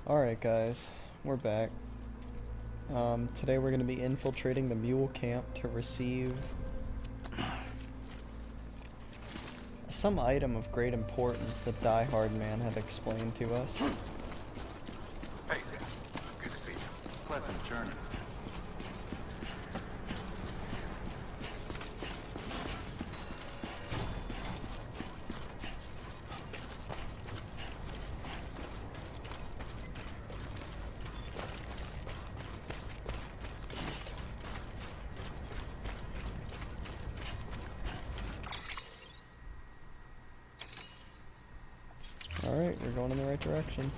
Alright guys, we're back. Today we're going to be infiltrating the mule camp to receive some item of great importance that Die Hard Man had explained to us. Hey, Sam. Good to see you. Pleasant journey. Alright, we're going in the right direction.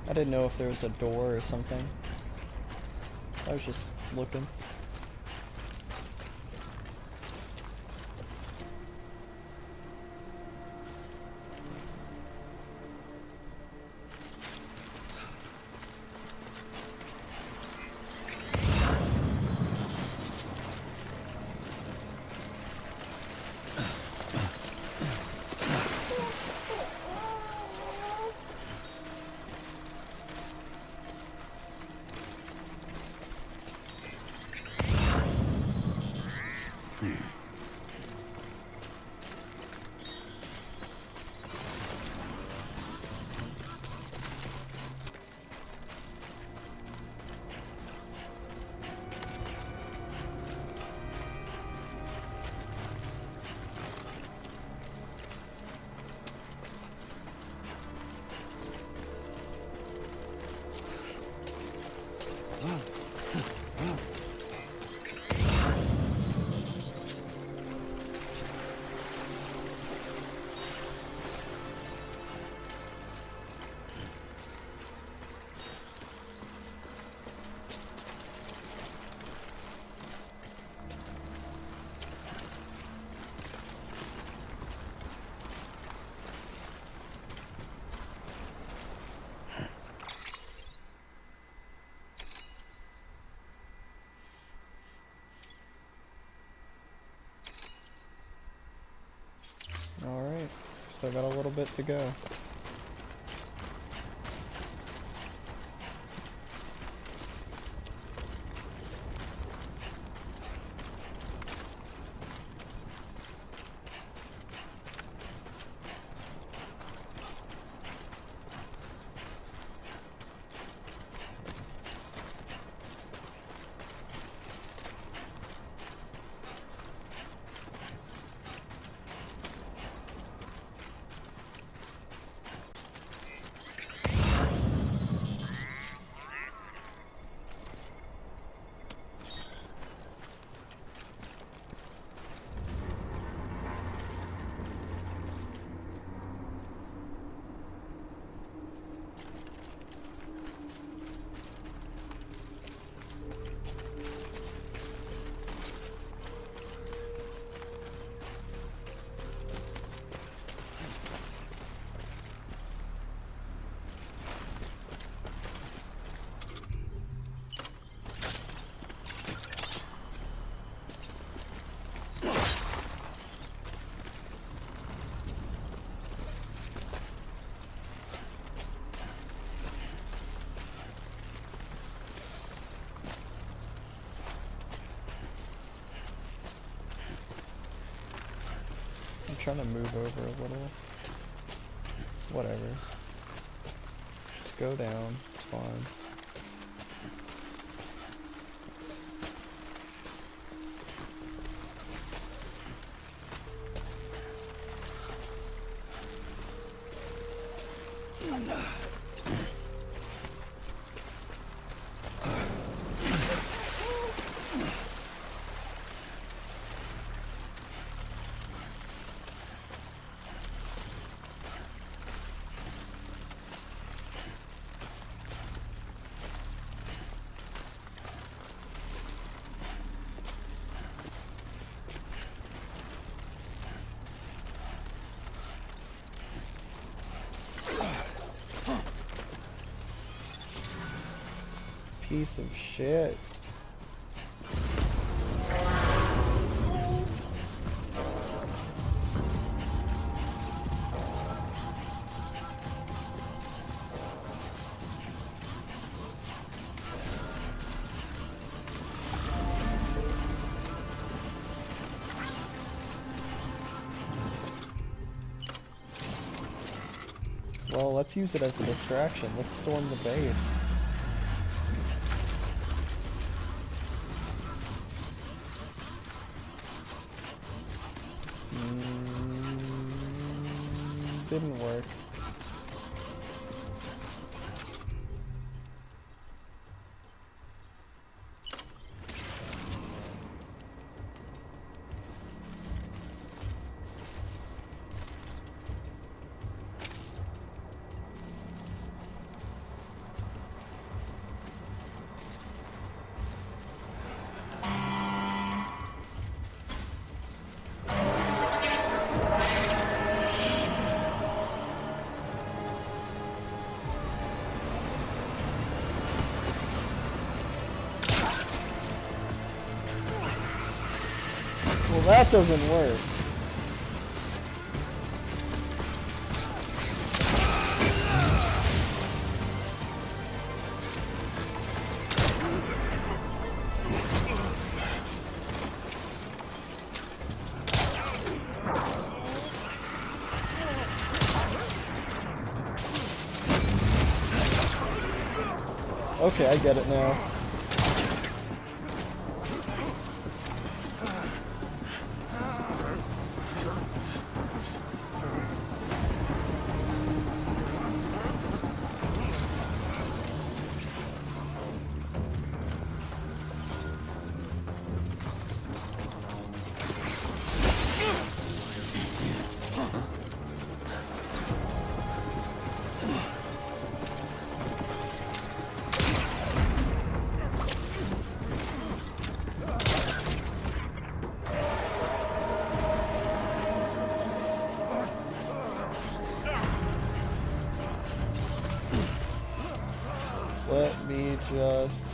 I didn't know if there was a door or something. I was just looking. Alright, still got a little bit to go. I'm trying to move over a little. Whatever. Just go down, it's fine. piece of shit. Well, let's use it as a distraction. Let's storm the base. Didn't work. Well, that doesn't work. Okay, I get it now. Let me just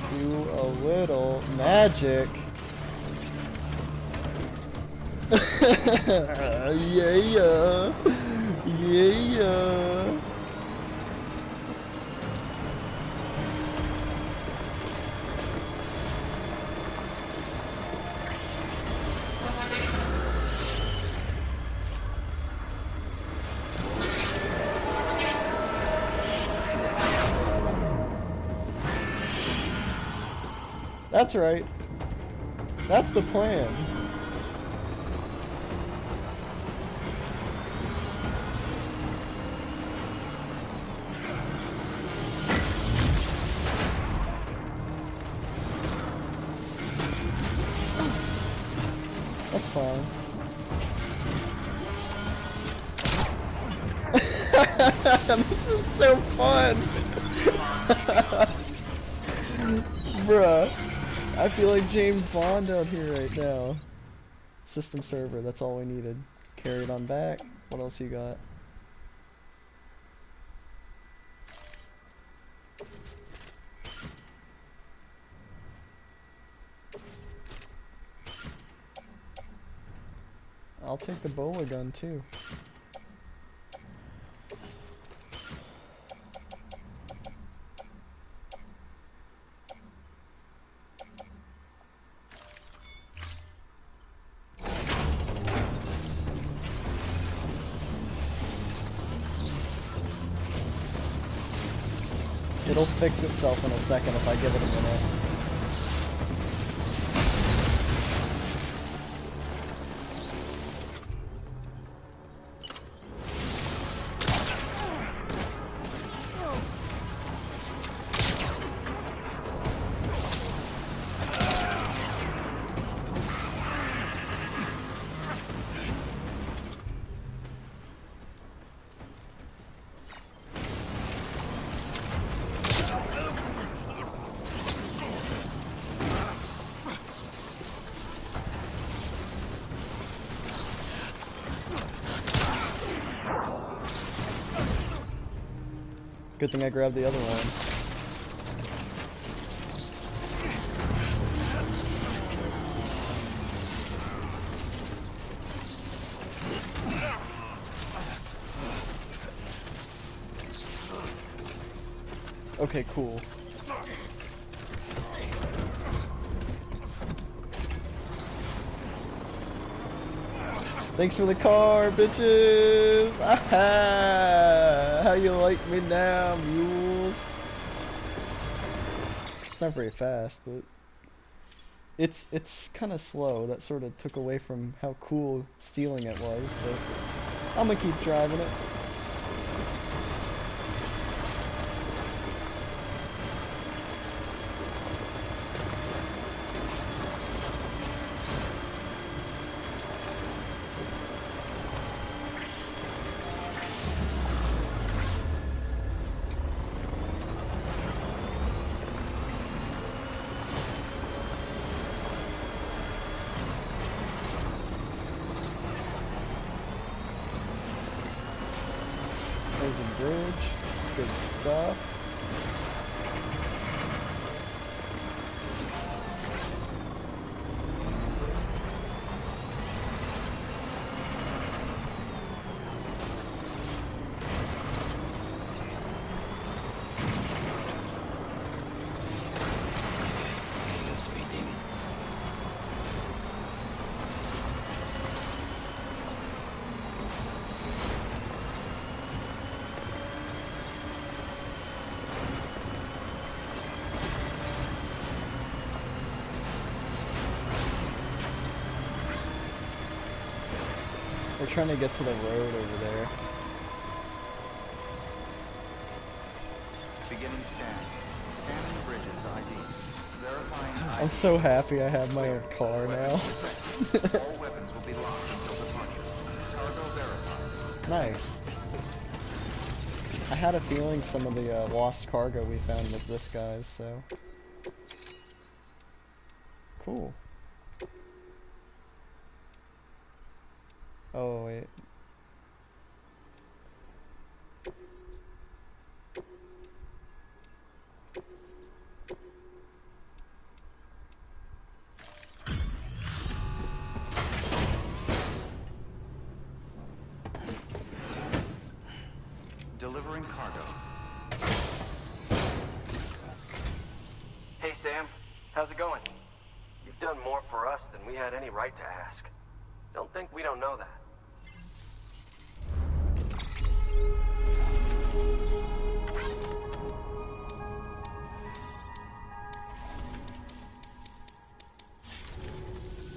do a little magic. Yeah. Yeah. That's right. That's the plan. That's fine. This is so fun! Bruh. I feel like James Bond out here right now. System server, that's all we needed. Carry it on back. What else you got? I'll take the bowler gun too. It'll fix itself in a second if I give it a minute. Good thing I grabbed the other one. Okay, cool. Thanks for the car, bitches! Aha! How you like me now, mules? It's not very fast, but it's kind of slow. That sort of took away from how cool stealing it was, but I'm gonna keep driving it. There's a bridge. Good stuff. We're trying to get to the road over there. Beginning scan. Scanning bridges ID. Verifying ID. I'm so happy I have my own car now. All weapons will be locked until departure. Cargo verified. Nice. I had a feeling some of the lost cargo we found was this guy's, so... Cool. Oh, wait. Delivering cargo. Hey Sam, how's it going? You've done more for us than we had any right to ask. Don't think we don't know that.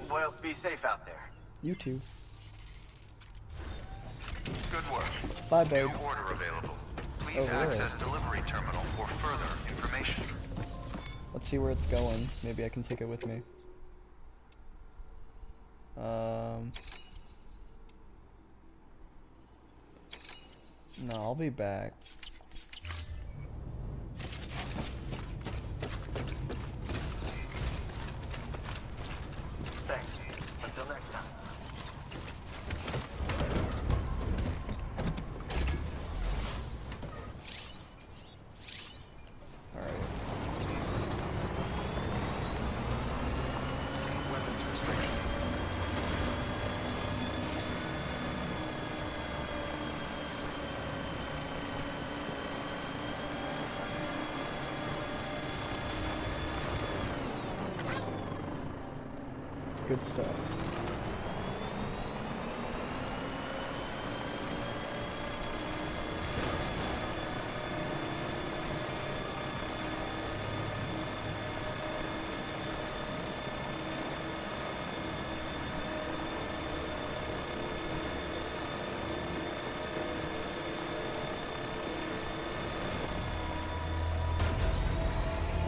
Well, be safe out there. You too. Good work. Bye, babe. New order available. Please Oh, really? access delivery terminal for further information. Let's see where it's going. Maybe I can take it with me. No, I'll be back. Thanks. Until next time. Alright. Weapons restriction. Good stuff.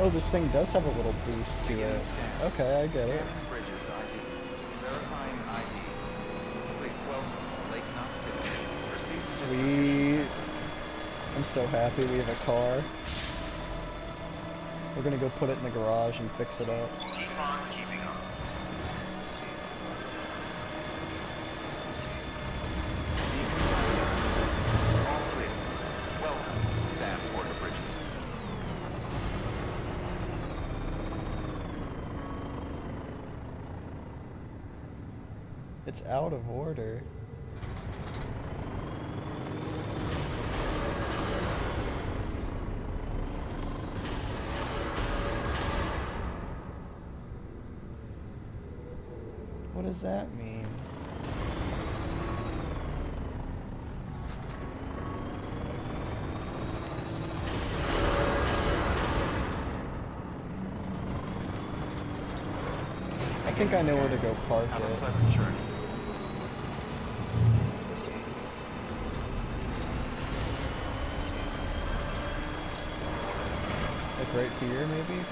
Oh, this thing does have a little boost to it. Okay, I get it. Scanning bridges ID. Verifying ID. Complete. Welcome to Lake Knot City. Proceed to distribution Sweet. I'm so happy we have a car. We're gonna go put it in the garage and fix it up. center. Keep on keeping on. All clear. Welcome, Sam Porter Bridges. It's out of order. does that mean? I think I know where to go park Have a it. pleasant journey. Like right here, maybe?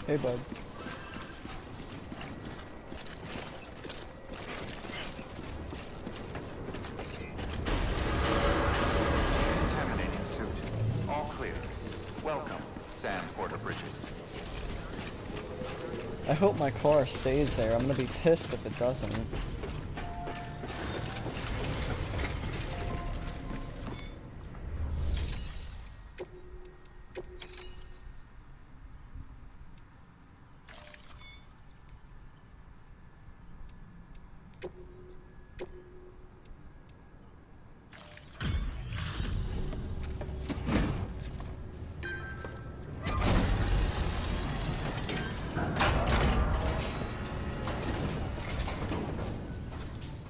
Hey, bud. Contaminating suit. All clear. Welcome, Sam Porter Bridges. I hope my car stays there. I'm gonna be pissed if it doesn't.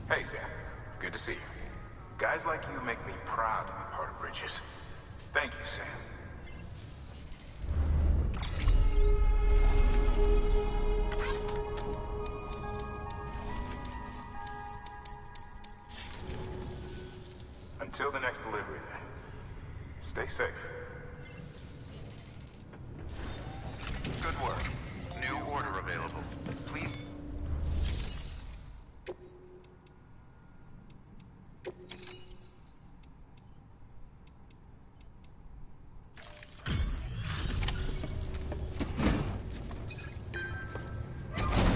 Hey, Sam. Good to see you. Guys like you make me proud to be part of Bridges. Thank you, Sam. Until the next delivery, then. Stay safe. Good work. New order available. Please.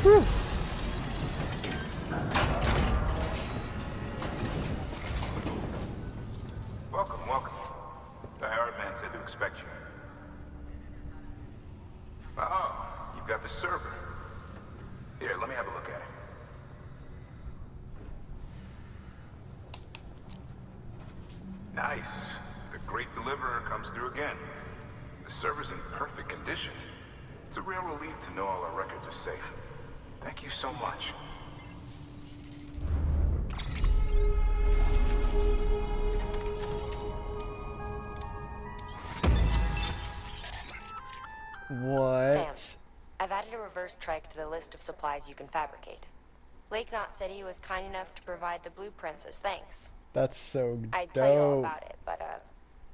Whew. Welcome, welcome. The hired man said to expect you. Oh, you've got the server. Here, let me have a look at it. Nice. The great deliverer comes through again. The server's in perfect condition. It's a real relief to know all our records are safe. Thank you so much. What? Sam, I've added a reverse trike to the list of supplies you can fabricate. Lake Knot said he was kind enough to provide the blueprints as thanks. That's so I'd tell you all dope. about it, but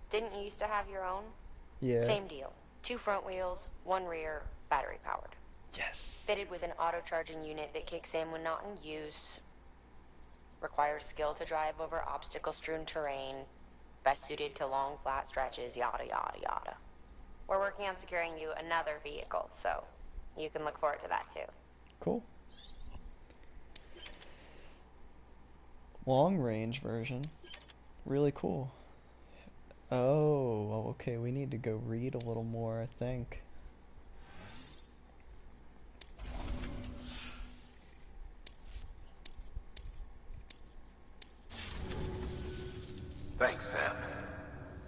didn't you used to have your own? Yeah. Same deal. 2 front wheels, 1 rear, battery powered. Yes. Fitted with an auto-charging unit that kicks in when not in use. Requires skill to drive over obstacle-strewn terrain. Best suited to long, flat stretches, yada yada yada. We're working on securing you another vehicle, so you can look forward to that too. Cool. Long range version. Really cool. Oh, okay, we need to go read a little more, I think. Thanks, Sam.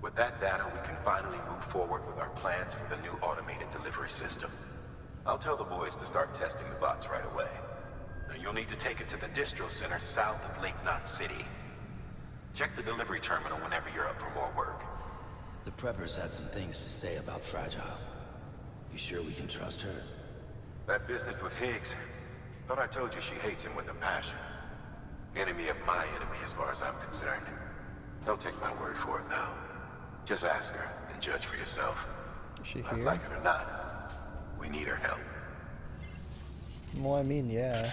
With that data, we can finally move forward with our plans for the new automated delivery system. I'll tell the boys to start testing the bots right away. Now, you'll need to take it to the distro center south of Lake Knot City. Check the delivery terminal whenever you're up for more work. The preppers had some things to say about Fragile. You sure we can trust her? That business with Higgs, thought I told you she hates him with a passion. Enemy of my enemy as far as I'm concerned. Don't take my word for it, though. Just ask her and judge for yourself. Is she I'd here? like it or not, we need her help. Well, I mean, yeah.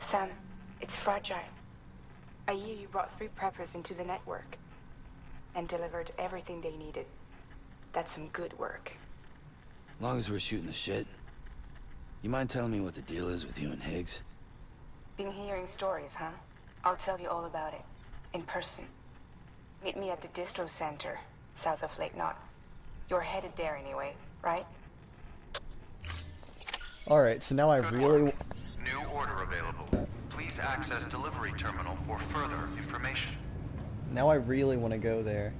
Sam, it's Fragile. I hear you brought 3 preppers into the network. and delivered everything they needed. That's some good work. As long as we're shooting the shit. You mind telling me what the deal is with you and Higgs? Been hearing stories, huh? I'll tell you all about it. In person. Meet me at the distro center, south of Lake Knot. You're headed there anyway, right? Alright, so now I Good really... work. New order available. Please access delivery terminal for further information. Now I really want to go there.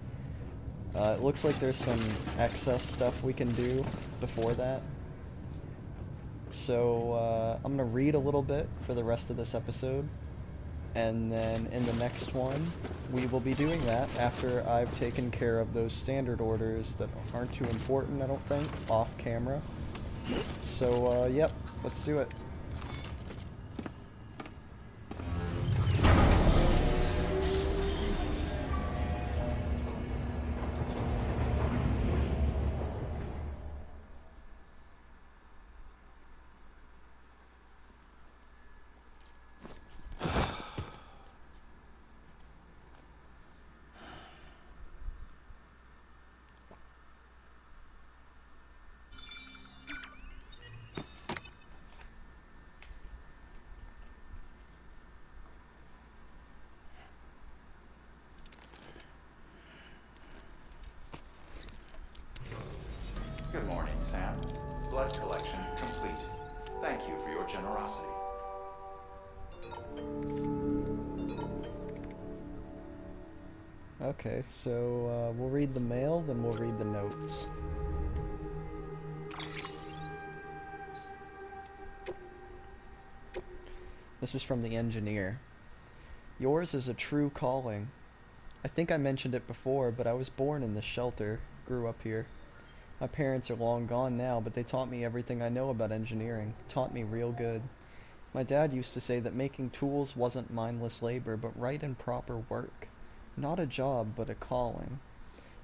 It looks like there's some excess stuff we can do before that. So, I'm gonna read a little bit for the rest of this episode. And then in the next one, we will be doing that after I've taken care of those standard orders that aren't too important, I don't think, off camera. So, yep, let's do it. Good morning, Sam. Blood collection complete. Thank you for your generosity. Okay, so we'll read the mail, then we'll read the notes. This is from the engineer. Yours is a true calling. I think I mentioned it before, but I was born in this shelter, grew up here. My parents are long gone now, but they taught me everything I know about engineering, taught me real good. My dad used to say that making tools wasn't mindless labor, but right and proper work. Not a job, but a calling.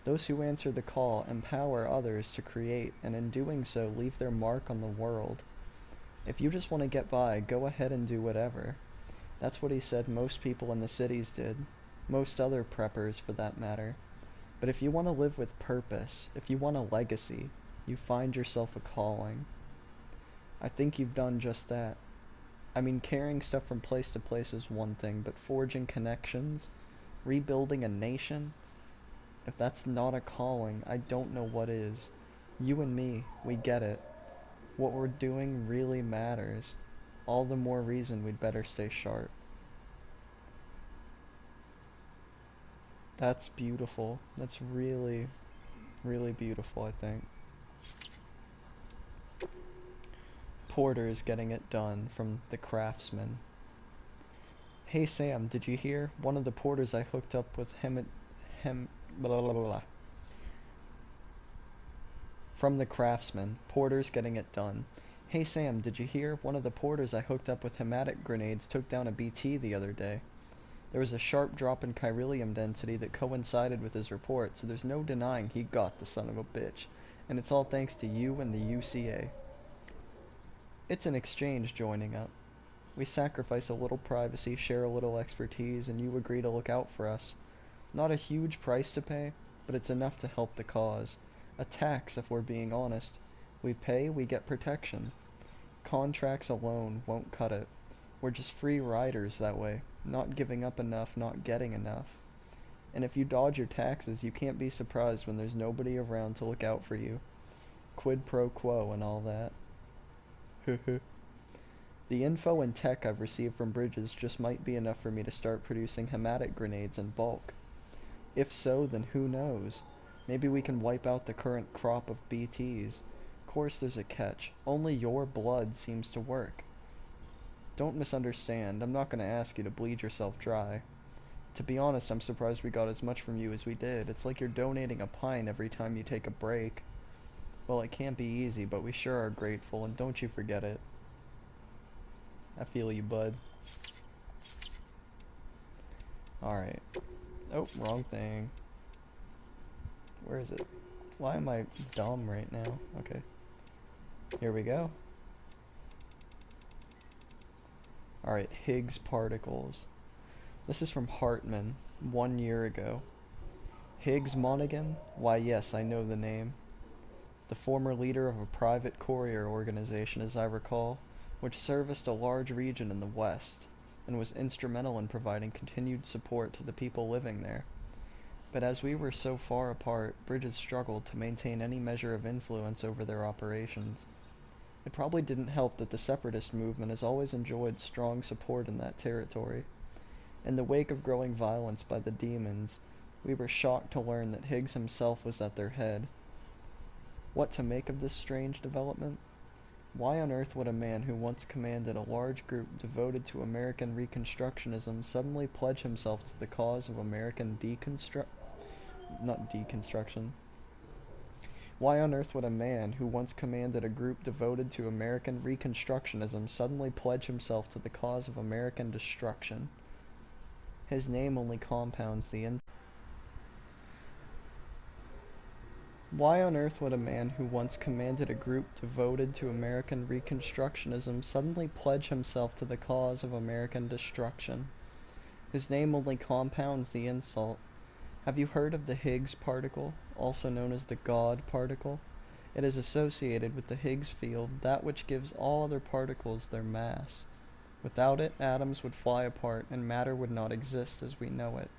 Those who answer the call empower others to create, and in doing so leave their mark on the world. If you just want to get by, go ahead and do whatever. That's what he said most people in the cities did. Most other preppers, for that matter. But if you want to live with purpose, if you want a legacy, you find yourself a calling. I think you've done just that. I mean, carrying stuff from place to place is one thing, but forging connections, rebuilding a nation, if that's not a calling, I don't know what is. You and me, we get it. What we're doing really matters. All the more reason we'd better stay sharp. That's beautiful. That's really, really beautiful, I think. Porter's getting it done from the craftsman. Hey Sam, did you hear? One of the porters I hooked up with blah blah blah. From the craftsman. Porter's getting it done. Hey Sam, did you hear? One of the porters I hooked up with hematic grenades took down a BT the other day. There was a sharp drop in chiralium density that coincided with his report, so there's no denying he got the son of a bitch. And it's all thanks to you and the UCA. It's an exchange joining up. We sacrifice a little privacy, share a little expertise, and you agree to look out for us. Not a huge price to pay, but it's enough to help the cause. A tax, if we're being honest. We pay, we get protection. Contracts alone won't cut it. We're just free riders that way. Not giving up enough, not getting enough. And if you dodge your taxes, you can't be surprised when there's nobody around to look out for you. Quid pro quo and all that. The info and tech I've received from Bridges just might be enough for me to start producing hematic grenades in bulk. If so, then who knows? Maybe we can wipe out the current crop of BTs. Of course there's a catch. Only your blood seems to work. Don't misunderstand. I'm not going to ask you to bleed yourself dry. To be honest, I'm surprised we got as much from you as we did. It's like you're donating a pint every time you take a break. Well, it can't be easy, but we sure are grateful, and don't you forget it. I feel you, bud. Alright. Oh, wrong thing. Where is it? Why am I dumb right now? Okay. Here we go. Alright, Higgs particles. This is from Hartman, 1 year ago. Higgs Monaghan? Why yes, I know the name. The former leader of a private courier organization, as I recall, which serviced a large region in the West, and was instrumental in providing continued support to the people living there. But as we were so far apart, Bridges struggled to maintain any measure of influence over their operations. It probably didn't help that the separatist movement has always enjoyed strong support in that territory. In the wake of growing violence by the demons, we were shocked to learn that Higgs himself was at their head. What to make of this strange development? Why on earth would a man who once commanded a large group devoted to American Reconstructionism suddenly pledge himself to the cause of American deconstruction? Why on earth would a man who once commanded a group devoted to American Reconstructionism suddenly pledge himself to the cause of American destruction? His name only compounds the insult. Why on earth would a man who once commanded a group devoted to American Reconstructionism suddenly pledge himself to the cause of American destruction? His name only compounds the insult. Have you heard of the Higgs particle, also known as the God particle? It is associated with the Higgs field, that which gives all other particles their mass. Without it, atoms would fly apart and matter would not exist as we know it.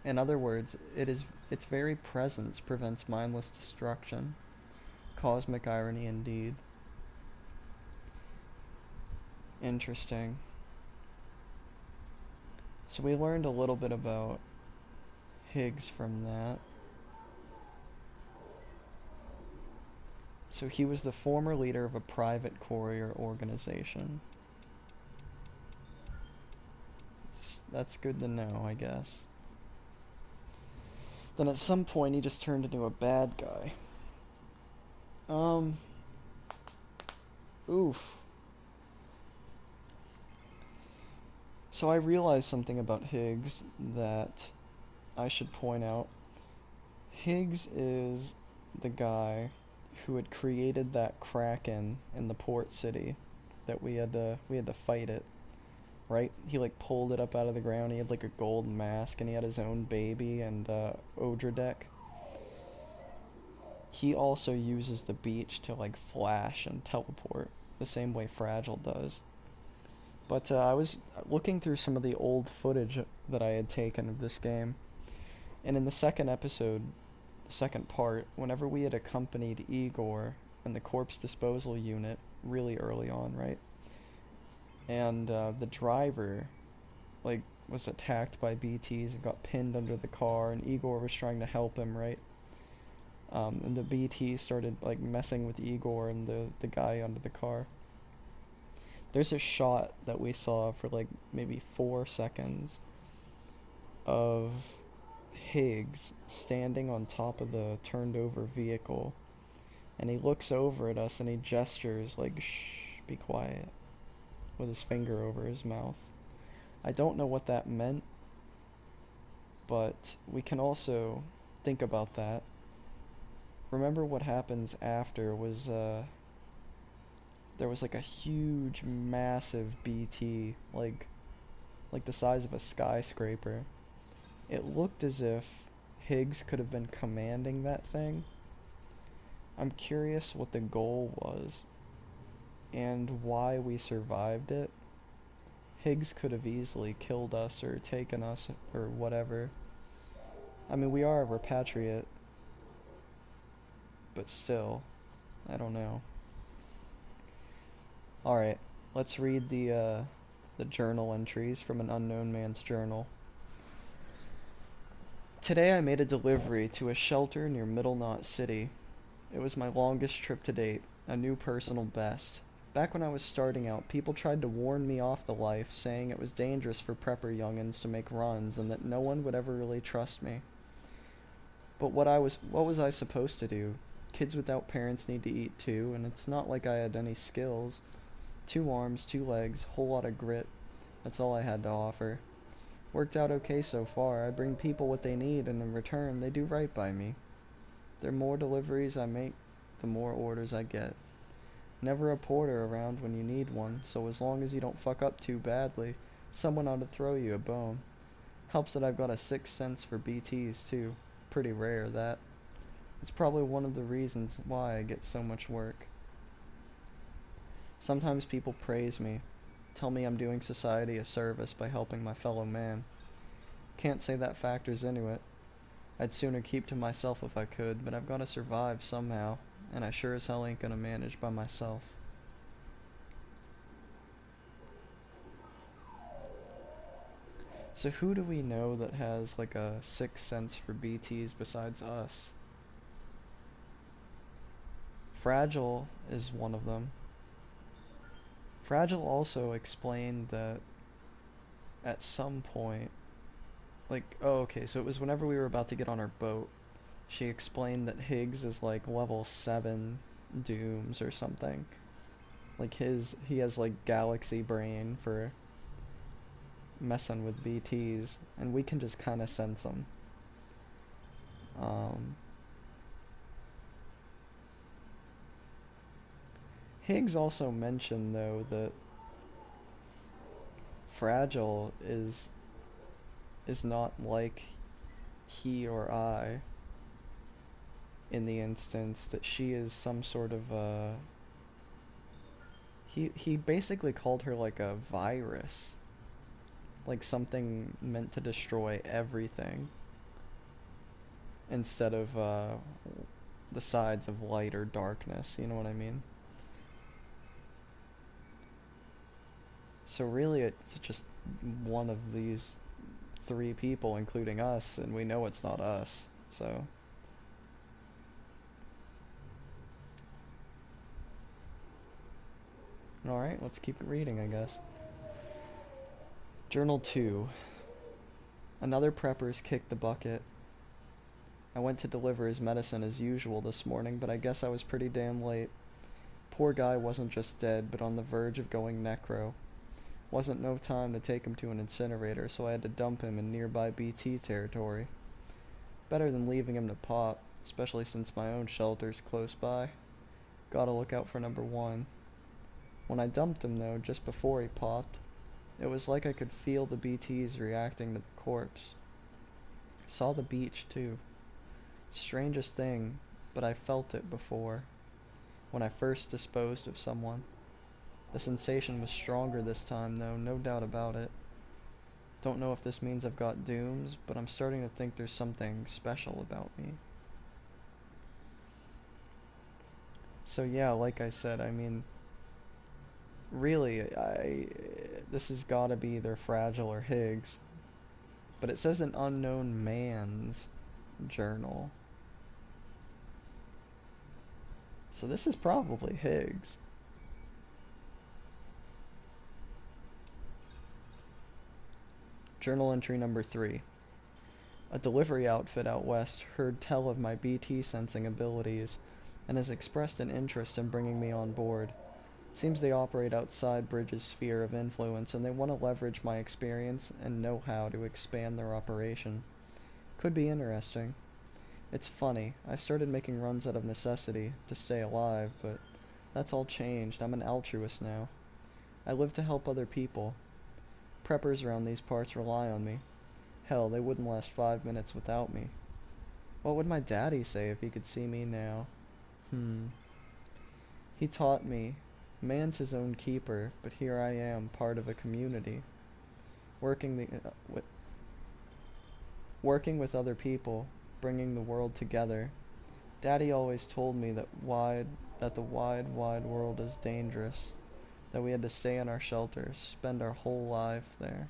In other words, its very presence prevents mindless destruction. Cosmic irony indeed. Interesting. So we learned a little bit about Higgs from that. So he was the former leader of a private courier organization. That's good to know, I guess. Then at some point he just turned into a bad guy. Oof. So I realized something about Higgs that I should point out. Higgs is the guy who had created that kraken in the port city that we had to fight it, right? He like pulled it up out of the ground. He had like a gold mask and he had his own baby and Odradek. He also uses the beach to like flash and teleport the same way Fragile does. But I was looking through some of the old footage that I had taken of this game, and in the second episode, the second part, whenever we had accompanied Igor and the corpse disposal unit really early on, right? And the driver, like, was attacked by BTs and got pinned under the car, and Igor was trying to help him, right? And the BT started like messing with Igor and the guy under the car. There's a shot that we saw for like maybe 4 seconds of Higgs standing on top of the turned over vehicle, and he looks over at us and he gestures like, shh, be quiet, with his finger over his mouth. I don't know what that meant, but we can also think about that. Remember what happens after was there was like a huge massive BT, like the size of a skyscraper. It looked as if Higgs could have been commanding that thing. I'm curious what the goal was and why we survived it. Higgs could have easily killed us or taken us or whatever. I mean, we are a repatriate, but still, I don't know. Alright, let's read the journal entries from an unknown man's journal. Today I made a delivery to a shelter near Middle Knot City. It was my longest trip to date, a new personal best. Back when I was starting out, people tried to warn me off the life, saying it was dangerous for prepper youngins to make runs and that no one would ever really trust me. But what was I supposed to do? Kids without parents need to eat too, and it's not like I had any skills. 2 arms, 2 legs, whole lot of grit. That's all I had to offer. Worked out okay so far. I bring people what they need, and in return, they do right by me. The more deliveries I make, the more orders I get. Never a porter around when you need one, so as long as you don't fuck up too badly, someone ought to throw you a bone. Helps that I've got a 6th sense for BTs, too. pretty rare, that. It's probably one of the reasons why I get so much work. Sometimes people praise me, tell me I'm doing society a service by helping my fellow man. Can't say that factors into it. I'd sooner keep to myself if I could, but I've gotta survive somehow, and I sure as hell ain't gonna manage by myself. So who do we know that has like a sixth sense for BTs besides us? Fragile is one of them. Fragile also explained that at some point, like, oh, okay, so it was whenever we were about to get on our boat, she explained that Higgs is like level 7 Dooms or something. Like he has like galaxy brain for messing with BTs, and we can just kind of sense them. Higgs also mentioned, though, that Fragile is not like he or I, in the instance that she is some sort of he basically called her like a virus, like something meant to destroy everything, instead of the sides of light or darkness, you know what I mean? So really it's just one of these 3 people, including us, and we know it's not us, so. Alright, let's keep reading, I guess. Journal 2. Another prepper's kicked the bucket. I went to deliver his medicine as usual this morning, but I guess I was pretty damn late. Poor guy wasn't just dead, but on the verge of going necro. Wasn't no time to take him to an incinerator, so I had to dump him in nearby BT territory. Better than leaving him to pop, especially since my own shelter's close by. Gotta look out for number 1. When I dumped him, though, just before he popped, it was like I could feel the BTs reacting to the corpse. Saw the beach, too. Strangest thing, but I felt it before, when I first disposed of someone. The sensation was stronger this time, though, no doubt about it. Don't know if this means I've got dooms, but I'm starting to think there's something special about me. So yeah, like I said, I mean, really, this has gotta be either Fragile or Higgs. But it says an unknown man's journal. So this is probably Higgs. Journal entry number 3. A delivery outfit out west heard tell of my BT sensing abilities and has expressed an interest in bringing me on board. Seems they operate outside Bridge's sphere of influence, and they want to leverage my experience and know-how to expand their operation. Could be interesting. It's funny, I started making runs out of necessity, to stay alive, but that's all changed. I'm an altruist now. I live to help other people. Preppers around these parts rely on me. Hell, they wouldn't last 5 minutes without me. What would my daddy say if he could see me now? He taught me, man's his own keeper, but here I am, part of a community. Working with other people, bringing the world together. Daddy always told me that the wide, wide world is dangerous, that we had to stay in our shelters, spend our whole life there,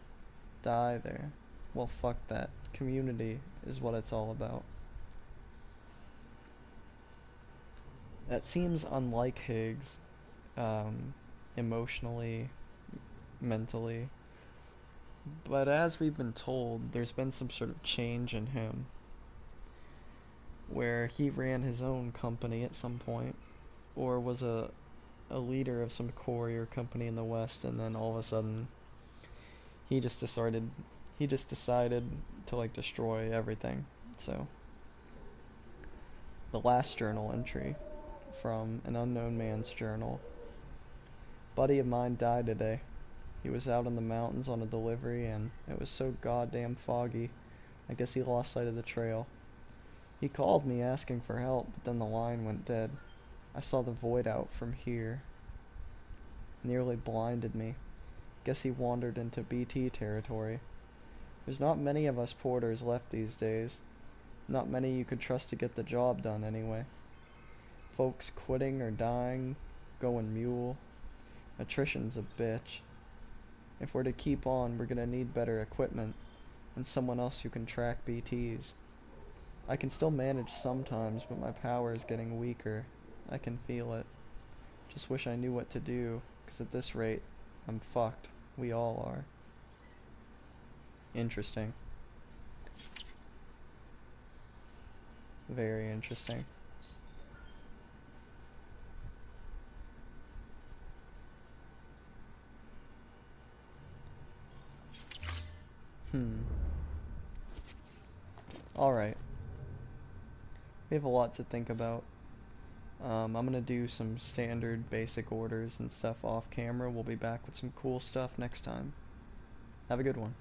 die there. Well, fuck that. Community is what it's all about. That seems unlike Higgs, emotionally, mentally. But as we've been told, there's been some sort of change in him, where he ran his own company at some point, or was a leader of some courier company in the West, and then all of a sudden, he just decided to like destroy everything. So, the last journal entry from an unknown man's journal. Buddy of mine died today. He was out in the mountains on a delivery, and it was so goddamn foggy. I guess he lost sight of the trail. He called me asking for help, but then the line went dead. I saw the void out from here. Nearly blinded me. Guess he wandered into BT territory. There's not many of us porters left these days. Not many you could trust to get the job done anyway. Folks quitting or dying, going mule. Attrition's a bitch. If we're to keep on, we're gonna need better equipment and someone else who can track BTs. I can still manage sometimes, but my power is getting weaker. I can feel it. Just wish I knew what to do, 'cause at this rate, I'm fucked. We all are. Interesting. Very interesting. Alright. We have a lot to think about. I'm gonna do some standard basic orders and stuff off camera. We'll be back with some cool stuff next time. Have a good one.